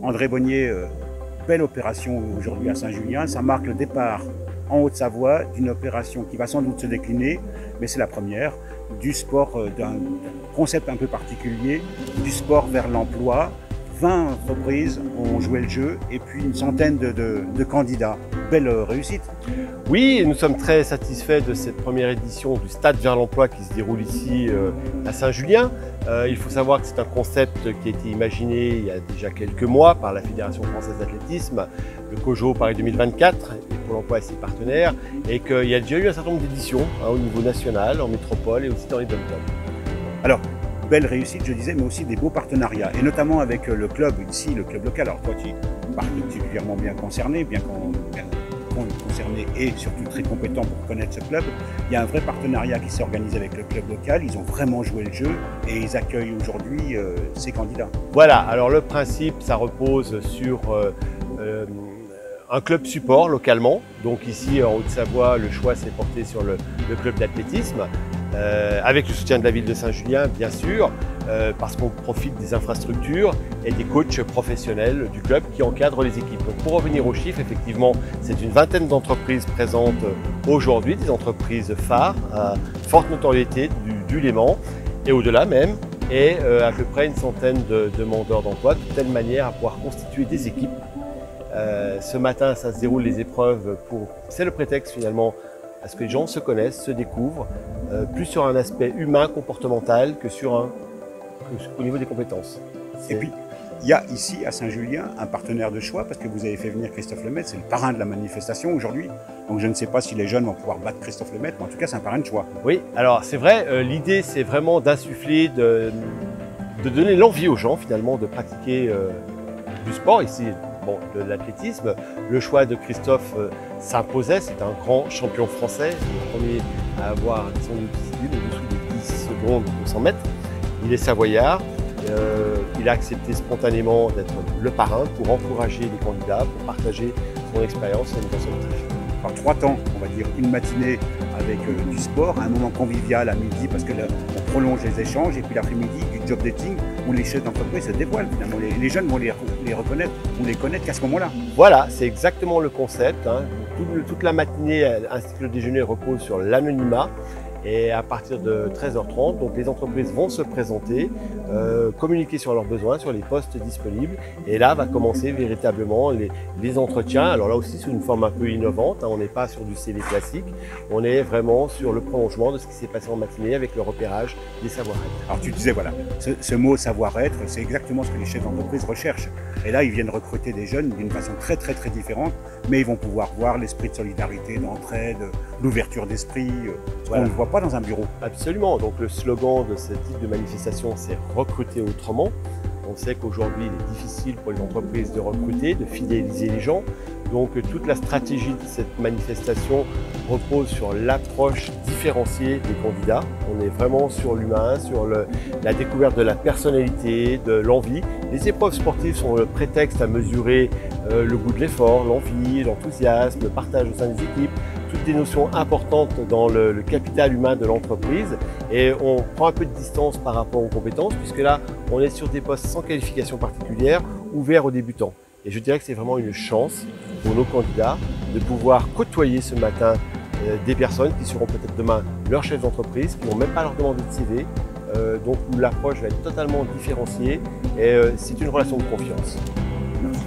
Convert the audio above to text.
André Bonnier, belle opération aujourd'hui à Saint-Julien. Ça marque le départ en Haute-Savoie d'une opération qui va sans doute se décliner, mais c'est la première, du sport, d'un concept un peu particulier, du sport vers l'emploi. 20 entreprises ont joué le jeu et puis une centaine de candidats. Belle réussite. Oui, nous sommes très satisfaits de cette première édition du Stade vers l'emploi qui se déroule ici à Saint-Julien. Il faut savoir que c'est un concept qui a été imaginé il y a déjà quelques mois par la Fédération française d'athlétisme, le COJO Paris 2024 et Pôle emploi et ses partenaires, et qu'il y a déjà eu un certain nombre d'éditions au niveau national, en métropole et aussi dans les dom-toms. Alors, belle réussite, je disais, mais aussi des beaux partenariats, et notamment avec le club ici, le club local. Alors toi, tu es particulièrement bien concerné, bien concerné et surtout très compétent pour connaître ce club. Il y a un vrai partenariat qui s'est organisé avec le club local. Ils ont vraiment joué le jeu et ils accueillent aujourd'hui ces candidats. Voilà, alors le principe, ça repose sur un club support localement. Donc ici en Haute-Savoie, le choix s'est porté sur le club d'athlétisme, avec le soutien de la ville de Saint-Julien, bien sûr, parce qu'on profite des infrastructures et des coachs professionnels du club qui encadrent les équipes. Donc pour revenir aux chiffres, effectivement, c'est une vingtaine d'entreprises présentes aujourd'hui, des entreprises phares à forte notoriété du Léman et au-delà même, et à peu près une centaine de demandeurs d'emploi, de telle manière à pouvoir constituer des équipes. Ce matin, ça se déroule les épreuves c'est le prétexte finalement à ce que les gens se connaissent, se découvrent, plus sur un aspect humain, comportemental que au niveau des compétences. Et puis, il y a ici à Saint-Julien un partenaire de choix parce que vous avez fait venir Christophe Lemaitre, c'est le parrain de la manifestation aujourd'hui. Donc je ne sais pas si les jeunes vont pouvoir battre Christophe Lemaitre, mais en tout cas c'est un parrain de choix. Oui, alors c'est vrai, l'idée c'est vraiment d'insuffler, de donner l'envie aux gens finalement de pratiquer du sport ici. Bon, de l'athlétisme, le choix de Christophe s'imposait, c'est un grand champion français, le premier à avoir son discipline au-dessous des 10 secondes au 100 mètres. Il est savoyard, il a accepté spontanément d'être le parrain pour encourager les candidats, pour partager son expérience et une perspective. Par 3 temps, on va dire une matinée avec du sport, un moment convivial à midi parce que là, on prolonge les échanges, et puis l'après-midi du job dating où les chefs d'entreprise se dévoilent finalement. Les jeunes vont les reconnaître ou les connaître qu'à ce moment-là. Voilà, c'est exactement le concept. Toute la matinée ainsi que le déjeuner repose sur l'anonymat. Et à partir de 13h30, donc les entreprises vont se présenter, communiquer sur leurs besoins, sur les postes disponibles. Et là va commencer véritablement les entretiens. Alors là aussi sous une forme un peu innovante, on n'est pas sur du CV classique, on est vraiment sur le prolongement de ce qui s'est passé en matinée avec le repérage des savoir-être. Alors tu disais, voilà, ce mot savoir-être, c'est exactement ce que les chefs d'entreprise recherchent. Et là, ils viennent recruter des jeunes d'une façon très différente, mais ils vont pouvoir voir l'esprit de solidarité, d'entraide, l'ouverture d'esprit, on ne le voit pas dans un bureau. Absolument, donc le slogan de ce type de manifestation, c'est « recruter autrement ». On sait qu'aujourd'hui, il est difficile pour les entreprises de recruter, de fidéliser les gens. Donc toute la stratégie de cette manifestation repose sur l'approche différenciée des candidats. On est vraiment sur l'humain, sur la découverte de la personnalité, de l'envie. Les épreuves sportives sont le prétexte à mesurer le goût de l'effort, l'envie, l'enthousiasme, le partage au sein des équipes, toutes des notions importantes dans le capital humain de l'entreprise. Et on prend un peu de distance par rapport aux compétences, puisque là, on est sur des postes sans qualification particulière, ouverts aux débutants. Et je dirais que c'est vraiment une chance pour nos candidats de pouvoir côtoyer ce matin des personnes qui seront peut-être demain leurs chefs d'entreprise, qui ne vont même pas leur demander de CV, donc où l'approche va être totalement différenciée et c'est une relation de confiance. Merci.